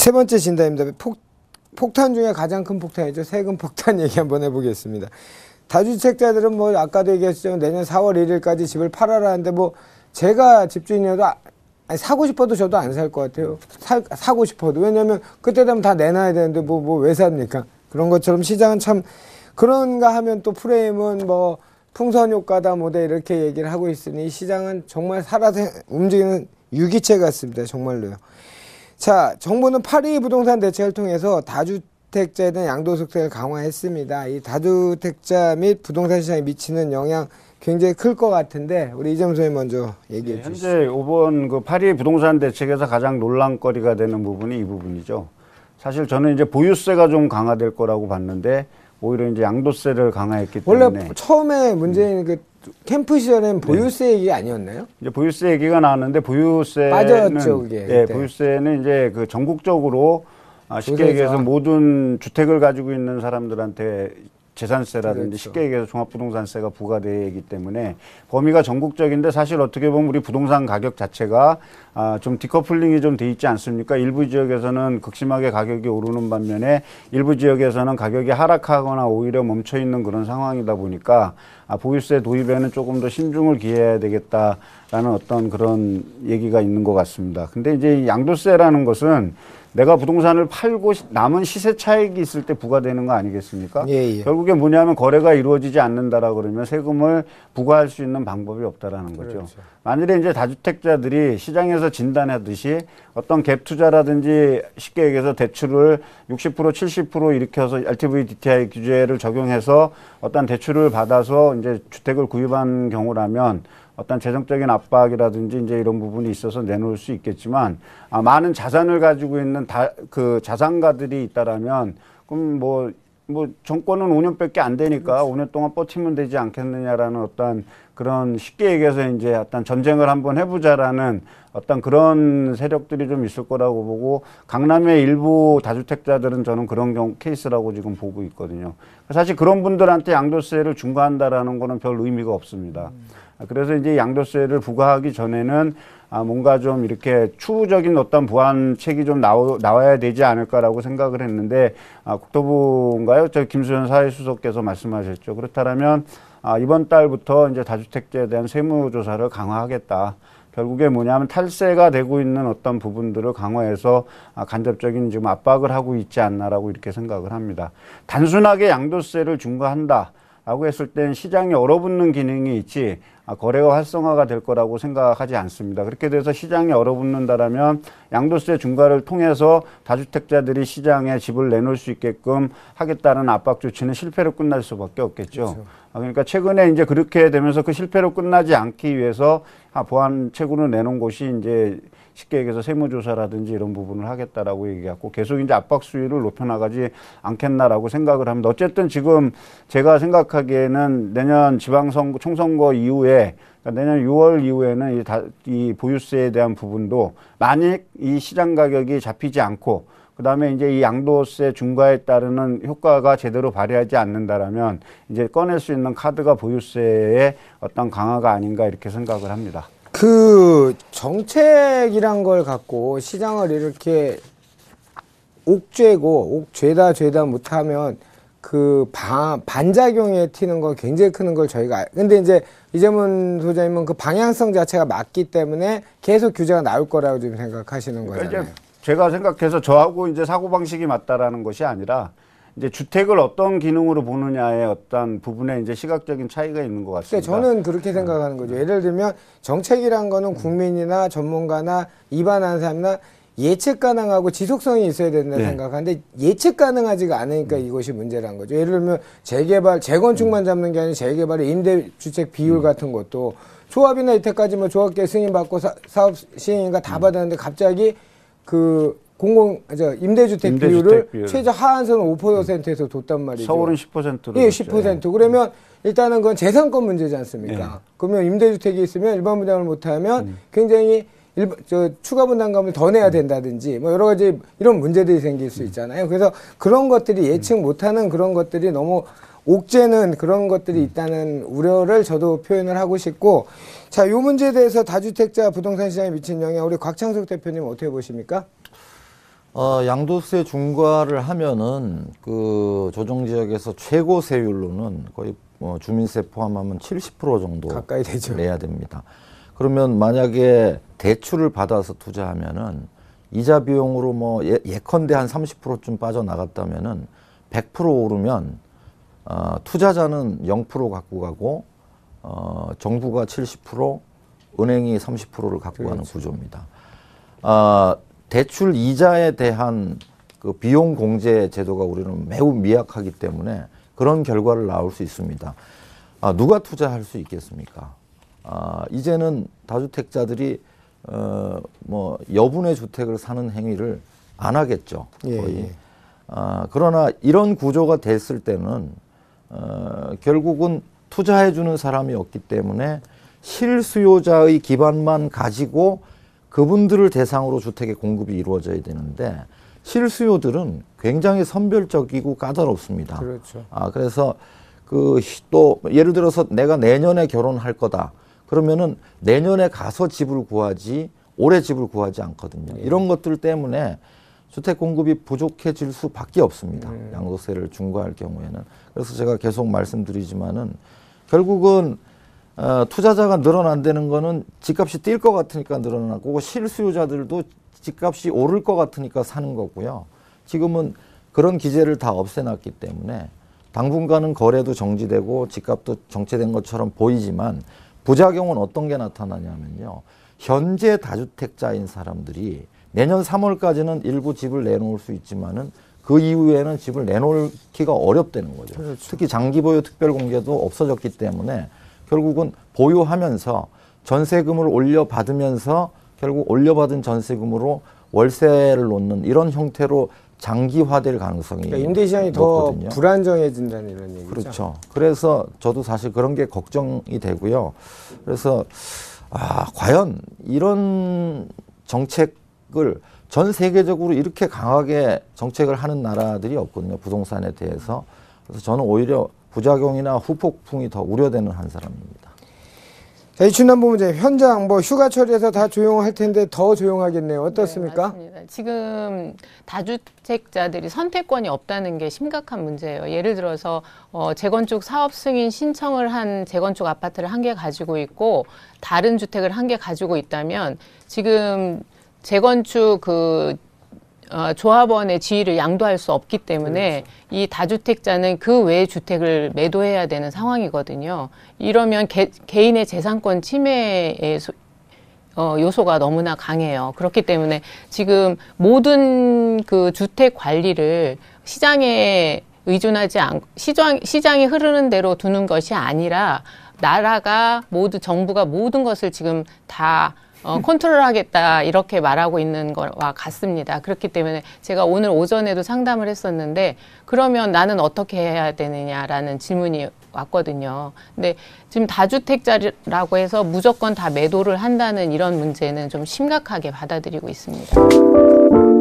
세 번째 진단입니다. 폭탄 중에 가장 큰 폭탄이죠. 세금 폭탄 얘기 한번 해보겠습니다. 다주택자들은 뭐 아까도 얘기했지만 내년 4월 1일까지 집을 팔아라 하는데 뭐 제가 집주인이어도 사고 싶어도 저도 안 살 것 같아요. 사고 싶어도. 왜냐면 그때 되면 다 내놔야 되는데 뭐 왜 삽니까? 그런 것처럼 시장은 참 그런가 하면 또 프레임은 뭐 풍선 효과다 뭐다 이렇게 얘기를 하고 있으니 시장은 정말 살아서 움직이는 유기체 같습니다. 정말로요. 자, 정부는 8.2 부동산 대책을 통해서 다주택자에 대한 양도소득세를 강화했습니다. 이 다주택자 및 부동산 시장에 미치는 영향 굉장히 클 것 같은데 우리 이재용 선생님 먼저 얘기해 주시죠. 현재 이번 그 8.2 부동산 대책에서 가장 논란거리가 되는 부분이 이 부분이죠. 사실 저는 이제 보유세가 좀 강화될 거라고 봤는데 오히려 이제 양도세를 강화했기 때문에 원래 처음에 문재인 그 캠프 시절엔 보유세 얘기 아니었나요? 이제 보유세 얘기가 나왔는데 보유세는 빠졌죠, 그게. 예, 보유세는 이제 그 전국적으로 쉽게 얘기해서 모든 주택을 가지고 있는 사람들한테 재산세라든지 그렇죠. 쉽게 얘기해서 종합부동산세가 부과되기 때문에 범위가 전국적인데 사실 어떻게 보면 우리 부동산 가격 자체가 좀 디커플링이 좀 돼 있지 않습니까? 일부 지역에서는 극심하게 가격이 오르는 반면에 일부 지역에서는 가격이 하락하거나 오히려 멈춰 있는 그런 상황이다 보니까 보유세 도입에는 조금 더 신중을 기해야 되겠다라는 어떤 그런 얘기가 있는 것 같습니다. 근데 이제 이 양도세라는 것은 내가 부동산을 팔고 남은 시세 차익이 있을 때 부과되는 거 아니겠습니까? 예. 결국에 뭐냐면 거래가 이루어지지 않는다라 그러면 세금을 부과할 수 있는 방법이 없다라는 거죠. 그렇죠. 만일에 이제 다주택자들이 시장에서 진단하듯이 어떤 갭 투자라든지 쉽게 얘기해서 대출을 60% 70% 일으켜서 LTV DTI 규제를 적용해서 어떤 대출을 받아서 이제 주택을 구입한 경우라면 어떤 재정적인 압박이라든지 이제 이런 부분이 있어서 내놓을 수 있겠지만 많은 자산을 가지고 있는 그 자산가들이 있다라면 그럼 뭐 정권은 5년밖에 안 되니까 5년 동안 버티면 되지 않겠느냐라는 어떤 그런 쉽게 얘기해서 이제 어떤 전쟁을 한번 해보자라는 어떤 그런 세력들이 좀 있을 거라고 보고 강남의 일부 다주택자들은 저는 그런 케이스라고 지금 보고 있거든요. 사실 그런 분들한테 양도세를 중과한다라는 거는 별 의미가 없습니다. 그래서 이제 양도세를 부과하기 전에는 뭔가 좀 이렇게 추후적인 어떤 보완책이 좀 나와야 되지 않을까라고 생각을 했는데 국토부인가요? 저 김수현 사회수석께서 말씀하셨죠. 그렇다면 이번 달부터 이제 다주택자에 대한 세무조사를 강화하겠다. 결국에 뭐냐면 탈세가 되고 있는 어떤 부분들을 강화해서 간접적인 지금 압박을 하고 있지 않나라고 이렇게 생각을 합니다. 단순하게 양도세를 중과한다라고 했을 땐 시장에 얼어붙는 기능이 있지 거래가 활성화가 될 거라고 생각하지 않습니다. 그렇게 돼서 시장에 얼어붙는다라면 양도세 중과를 통해서 다주택자들이 시장에 집을 내놓을 수 있게끔 하겠다는 압박 조치는 실패로 끝날 수밖에 없겠죠. 그렇죠. 그러니까 최근에 이제 그렇게 되면서 그 실패로 끝나지 않기 위해서 보완책으로 내놓은 곳이 이제 쉽게 얘기해서 세무조사라든지 이런 부분을 하겠다라고 얘기하고 계속 이제 압박 수위를 높여나가지 않겠나라고 생각을 합니다. 어쨌든 지금 제가 생각하기에는 내년 지방선거, 총선거 이후에 그러니까 내년 6월 이후에는 이 보유세에 대한 부분도 만약 이 시장 가격이 잡히지 않고 그다음에 이제 이 양도세 중과에 따르는 효과가 제대로 발휘하지 않는다라면 이제 꺼낼 수 있는 카드가 보유세의 어떤 강화가 아닌가 이렇게 생각을 합니다. 그 정책이란 걸 갖고 시장을 이렇게 옥죄다 못하면 그 반작용에 튀는 거 굉장히 크는 걸 저희가 근데 이제 이재문 소장님은 그 방향성 자체가 맞기 때문에 계속 규제가 나올 거라고 지금 생각하시는 거잖아요. 그러니까 제가 생각해서 저하고 이제 사고방식이 맞다라는 것이 아니라 이제 주택을 어떤 기능으로 보느냐의 어떤 부분에 이제 시각적인 차이가 있는 것 같습니다. 그러니까 저는 그렇게 생각하는 거죠. 예를 들면 정책이란 거는 국민이나 전문가나 입안하는 사람이나 예측 가능하고 지속성이 있어야 된다 생각하는데 예측 가능하지가 않으니까 이것이 문제라는 거죠. 예를 들면 재건축만 잡는 게 아니라 재개발의 임대주택 비율 같은 것도 조합이나 이때까지 뭐 조합계 승인받고 사업 시행인가 다 받았는데 갑자기 그 임대주택 비율을 최저 하한선은 5%에서 뒀단 말이죠. 서울은 10%로. 예, 10%. 그러면 일단은 그건 재산권 문제지 않습니까? 예. 그러면 임대주택이 있으면 일반 분양을 못하면 굉장히 추가 분담금을 더 내야 된다든지 뭐 여러 가지 이런 문제들이 생길 수 있잖아요. 그래서 그런 것들이 예측 못하는 그런 것들이 너무 옥죄는 그런 것들이 있다는 우려를 저도 표현을 하고 싶고 자, 요 문제에 대해서 다주택자 부동산 시장에 미친 영향 우리 곽창석 대표님 어떻게 보십니까? 양도세 중과를 하면은 그 조정지역에서 최고 세율로는 거의 주민세 포함하면 70% 정도 가까이 되죠. 내야 됩니다. 그러면 만약에 대출을 받아서 투자하면은 이자 비용으로 뭐 예컨대 한 30%쯤 빠져나갔다면은 100% 오르면 투자자는 0% 갖고 가고 정부가 70%, 은행이 30%를 갖고 가는 구조입니다. 대출 이자에 대한 그 비용 공제 제도가 우리는 매우 미약하기 때문에 그런 결과를 나올 수 있습니다. 누가 투자할 수 있겠습니까? 이제는 다주택자들이 뭐 여분의 주택을 사는 행위를 안 하겠죠. 거의. 예. 그러나 이런 구조가 됐을 때는 결국은 투자해 주는 사람이 없기 때문에 실수요자의 기반만 가지고 그분들을 대상으로 주택의 공급이 이루어져야 되는데 실수요들은 굉장히 선별적이고 까다롭습니다. 그렇죠. 그래서 또 예를 들어서 내가 내년에 결혼할 거다. 그러면은 내년에 가서 집을 구하지 올해 집을 구하지 않거든요. 이런 것들 때문에 주택 공급이 부족해질 수밖에 없습니다. 양도세를 중과할 경우에는. 그래서 제가 계속 말씀드리지만은 결국은 투자자가 늘어난다는 거는 집값이 뛸 것 같으니까 늘어나고 실수요자들도 집값이 오를 것 같으니까 사는 거고요. 지금은 그런 기제를 다 없애놨기 때문에 당분간은 거래도 정지되고 집값도 정체된 것처럼 보이지만 부작용은 어떤 게 나타나냐면요. 현재 다주택자인 사람들이 내년 3월까지는 일부 집을 내놓을 수 있지만은 그 이후에는 집을 내놓기가 어렵다는 거죠. 그렇죠. 특히 장기 보유 특별 공개도 없어졌기 때문에 결국은 보유하면서 전세금을 올려받으면서 결국 올려받은 전세금으로 월세를 놓는 이런 형태로 장기화될 가능성이 그러니까 임대 시장이 높거든요. 더 불안정해진다는 이런 얘기죠. 그렇죠. 그래서 저도 사실 그런 게 걱정이 되고요. 그래서 과연 이런 정책을 전 세계적으로 이렇게 강하게 정책을 하는 나라들이 없거든요. 부동산에 대해서. 그래서 저는 오히려 부작용이나 후폭풍이 더 우려되는 한 사람입니다. 자, 이춘남 본부장님, 현장 뭐 휴가철에서 다 조용할 텐데 더 조용하겠네요. 어떻습니까? 네, 맞습니다. 지금 다주택자들이 선택권이 없다는 게 심각한 문제예요. 예를 들어서 재건축 사업 승인 신청을 한 재건축 아파트를 한 개 가지고 있고 다른 주택을 한 개 가지고 있다면 지금 재건축 조합원의 지위를 양도할 수 없기 때문에 그렇죠. 이 다주택자는 그 외의 주택을 매도해야 되는 상황이거든요. 이러면 개인의 재산권 침해의 요소가 너무나 강해요. 그렇기 때문에 지금 모든 그 주택 관리를 시장에 의존하지 않고 시장이 흐르는 대로 두는 것이 아니라 나라가 정부가 모든 것을 지금 다 컨트롤하겠다 이렇게 말하고 있는 거와 같습니다. 그렇기 때문에 제가 오늘 오전에도 상담을 했었는데 그러면 나는 어떻게 해야 되느냐라는 질문이 왔거든요. 근데 지금 다주택자라고 해서 무조건 다 매도를 한다는 이런 문제는 좀 심각하게 받아들이고 있습니다.